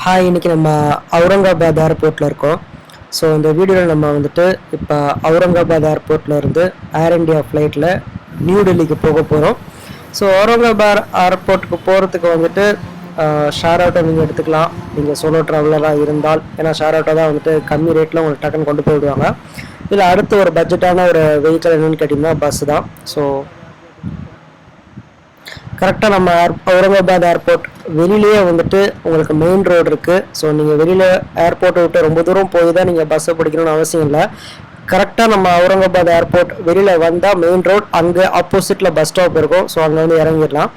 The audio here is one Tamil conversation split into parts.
ஹாய், இன்னைக்கு நம்ம அவுரங்காபாத் ஏர்போர்ட்டில் இருக்கோம். ஸோ இந்த வீடியோவில் நம்ம வந்துட்டு இப்போ அவுரங்காபாத் ஏர்போர்ட்டில் இருந்து ஏர் இண்டியா ஃப்ளைட்டில் நியூ டெல்லிக்கு போக போகிறோம். ஸோ அவுரங்காபாத் ஏர்போர்ட்டுக்கு போகிறதுக்கு வந்துட்டு ஷேர் ஆட்டோ நீங்கள் எடுத்துக்கலாம், நீங்கள் சோலோ ட்ராவலராக இருந்தால். ஏன்னா ஷேர் ஆட்டோ தான் வந்துட்டு கம்மி ரேட்டில் உங்களுக்கு டக்குன்னு கொண்டு போயிடுவாங்க. இதில் அடுத்து ஒரு பட்ஜெட்டான ஒரு வெஹிக்கிள் என்னென்னு கேட்டிங்கன்னா பஸ் தான். ஸோ கரெக்டாக நம்ம அவுரங்காபாத் ஏர்போர்ட் வெளியிலேயே வந்துட்டு உங்களுக்கு மெயின் ரோடு இருக்குது. ஸோ நீங்கள் வெளியில் ஏர்போர்ட்டை விட்டு ரொம்ப தூரம் போய் தான் நீங்கள் பஸ்ஸை பிடிக்கணும்னு அவசியம் இல்லை. கரெக்டாக நம்ம அவுரங்காபாத் ஏர்போர்ட் வெளியில் வந்தால் மெயின் ரோட், அங்கே ஆப்போசிட்டில் பஸ் ஸ்டாப் இருக்கும். ஸோ அங்கே வந்து இறங்கிடலாம்.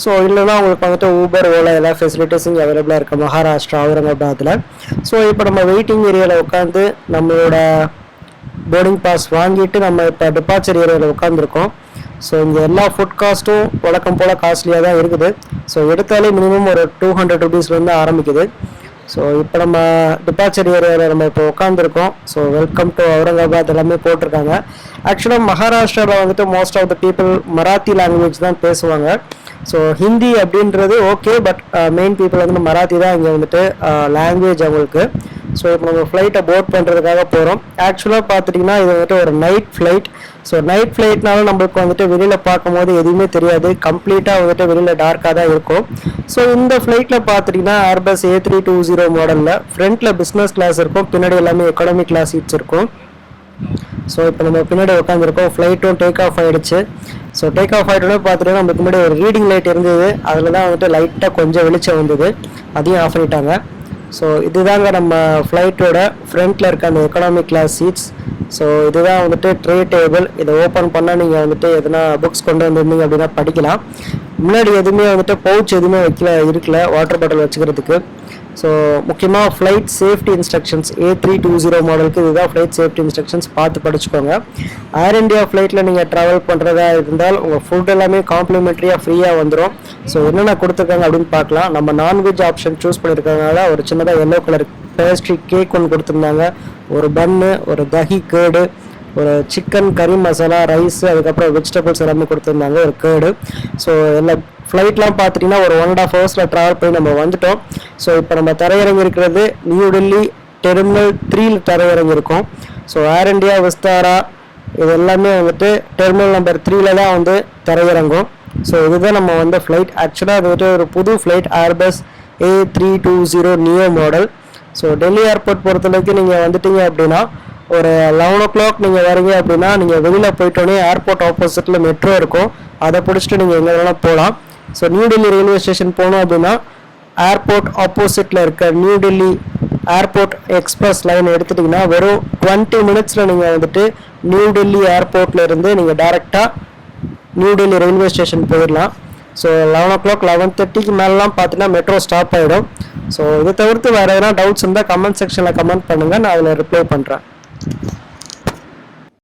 ஸோ இல்லைனா உங்களுக்கு வந்துட்டு ஊபர், ஓலா எல்லா ஃபெசிலிட்டிஸும் இங்கே அவைலபிளாக இருக்குது மகாராஷ்டிரா அவுரங்காபாத்தில். ஸோ இப்போ நம்ம வெயிட்டிங் ஏரியாவில் உட்காந்து நம்மளோட போர்டிங் பாஸ் வாங்கிட்டு நம்ம இப்போ டிபார்ச்சர் ஏரியாவில் உட்காந்துருக்கோம். ஸோ இங்கே எல்லா ஃபுட் காஸ்ட்டும் வழக்கம் போல் காஸ்ட்லியாக தான் இருக்குது. ஸோ எடுத்தாலே மினிமம் ஒரு 200 ருபீஸ்லேருந்து ஆரம்பிக்குது. ஸோ இப்போ நம்ம டிபார்ச்சர் ஏரியாவில் நம்ம இப்போ உட்காந்துருக்கோம். ஸோ வெல்கம் டு அவுரங்காபாத் எல்லாமே போட்டிருக்காங்க. ஆக்சுவலாக மகாராஷ்டிராவில் வந்துட்டு most of the people Marathi language தான் பேசுவாங்க. ஸோ ஹிந்தி அப்படின்றது ஓகே, பட் மெயின் பீப்புள் வந்து மராத்தி தான் இங்கே வந்துட்டு லாங்குவேஜ் அவங்களுக்கு. ஸோ இப்போ நம்ம ஃப்ளைட்டை போர்ட் பண்ணுறதுக்காக போகிறோம். ஆக்சுவலாக பார்த்துட்டிங்கன்னா இது வந்துட்டு ஒரு நைட் ஃப்ளைட். ஸோ நைட் ஃப்ளைட்னால நம்மளுக்கு வந்துட்டு வெளியில் பார்க்கும்போது எதுவுமே தெரியாது, கம்ப்ளீட்டாக வந்துட்டு வெளியில் டார்க்காக தான் இருக்கும். ஸோ இந்த ஃப்ளைட்டில் பார்த்துட்டிங்கன்னா ஏர்பஸ் A320 மாடலில் ஃப்ரண்ட்டில் பிஸ்னஸ் கிளாஸ் இருக்கும், பின்னாடி எல்லாமே எக்கானமி கிளாஸ் சீட்ஸ் இருக்கும். ஸோ இப்போ நம்ம பின்னாடி உட்காந்துருக்கோம். ஃப்ளைட்டும் டேக் ஆஃப் ஆகிடுச்சு. ஸோ டேக் ஆஃப் ஆகிட்டோன்னே பார்த்துட்டிங்கன்னா நமக்கு முன்னாடி ஒரு ரீடிங் லைட் இருந்தது, அதில் தான் வந்துட்டு லைட்டாக கொஞ்சம் வெளிச்சம் வந்தது, அதையும் ஆஃப் பண்ணிட்டாங்க. ஸோ இதுதாங்க நம்ம ஃப்ளைட்டோட ஃப்ரண்ட்டில் இருக்க அந்த எக்கனாமிக் கிளாஸ் சீட்ஸ். ஸோ இதுதான் வந்துட்டு ட்ரே டேபிள். இதை ஓப்பன் பண்ணால் நீங்கள் வந்துட்டு எதனா புக்ஸ் கொண்டு வந்திருந்தீங்க அப்படின்னா படிக்கலாம். முன்னாடி எதுவுமே வந்துட்டு பவுச் எதுவுமே இருக்கல வாட்டர் பாட்டில் வச்சுக்கிறதுக்கு. ஸோ முக்கியமாக ஃப்ளைட் சேஃப்டி இன்ஸ்ட்ரக்ஷன்ஸ் A320 மாடலுக்கு இதுதான் ஃப்ளைட் சேஃப்டி இன்ஸ்ட்ரக்ஷன்ஸ், பார்த்து படிச்சுக்கோங்க. ஏர் இண்டியா ஃப்ளைட்டில் நீங்கள் ட்ராவல் பண்ணுறதா இருந்தால் உங்கள் ஃபுட் எல்லாமே காம்ப்ளிமெண்ட்ரியாக ஃப்ரீயாக வந்துடும். ஸோ என்னென்ன கொடுத்துருக்காங்க அப்படின்னு பார்க்கலாம். நம்ம நான்வெஜ் ஆப்ஷன் சூஸ் பண்ணியிருக்கனால ஒரு சின்னதாக எல்லோ கலர் பேஸ்ட்ரி கேக் ஒன்று கொடுத்துருந்தாங்க, ஒரு பன்னு, ஒரு தஹி கேர்டு, ஒரு சிக்கன் கறி மசாலா, ரைஸ், அதுக்கப்புறம் வெஜிடபிள்ஸ் எல்லாமே கொடுத்துருந்தாங்க, ஒரு கேர்டு. ஸோ எல்லா ஃப்ளைட்லாம் பார்த்துட்டிங்கன்னா ஒரு 1.5 ஹவர்ஸில் ட்ராவல் பண்ணி நம்ம வந்துட்டோம். ஸோ இப்போ நம்ம தரையிறங்கி இருக்கிறது new Delhi terminal 3 தரையிறங்கியிருக்கோம். So air India Vistara இது எல்லாமே வந்துட்டு டெர்மினல் நம்பர் 3 தான் வந்து தரையிறங்கும். ஸோ இதுதான் நம்ம வந்து ஃப்ளைட். ஆக்சுவலாக அது வந்துட்டு ஒரு புது flight, Airbus A320 neo model. So Delhi airport பொறுத்தளவுக்கு நீங்கள் வந்துட்டீங்க அப்படின்னா ஒரு 11 o'clock நீங்கள் வரீங்க அப்படின்னா நீங்கள் வெளியில் போயிட்டோன்னே ஏர்போர்ட் ஆப்போசிட்டில் மெட்ரோ இருக்கும், அதை பிடிச்சிட்டு நீங்கள் எங்கே வேணால் போகலாம். So new Delhi railway station போகணும் அப்படின்னா ஏர்போர்ட் ஆப்போசிட்டில் இருக்க new Delhi airport express line எடுத்துட்டிங்கன்னா வெறும் 20 minutesல நீங்கள் வந்துட்டு நியூ டெல்லி ஏர்போர்ட்டில் இருந்து நீங்கள் டேரெக்டாக நியூ டெல்லி ரயில்வே ஸ்டேஷன் போயிடலாம். ஸோ 11 o'clock 11:30க்கு மேலாம் பார்த்தீங்கன்னா மெட்ரோ ஸ்டாப் ஆகிடும். ஸோ இதை தவிர்த்து வேறு எதனா டவுட்ஸ் இருந்தால் கமெண்ட் செக்ஷனில் கமெண்ட் பண்ணுங்கள், நான் அதில் ரிப்ளை பண்ணுறேன்.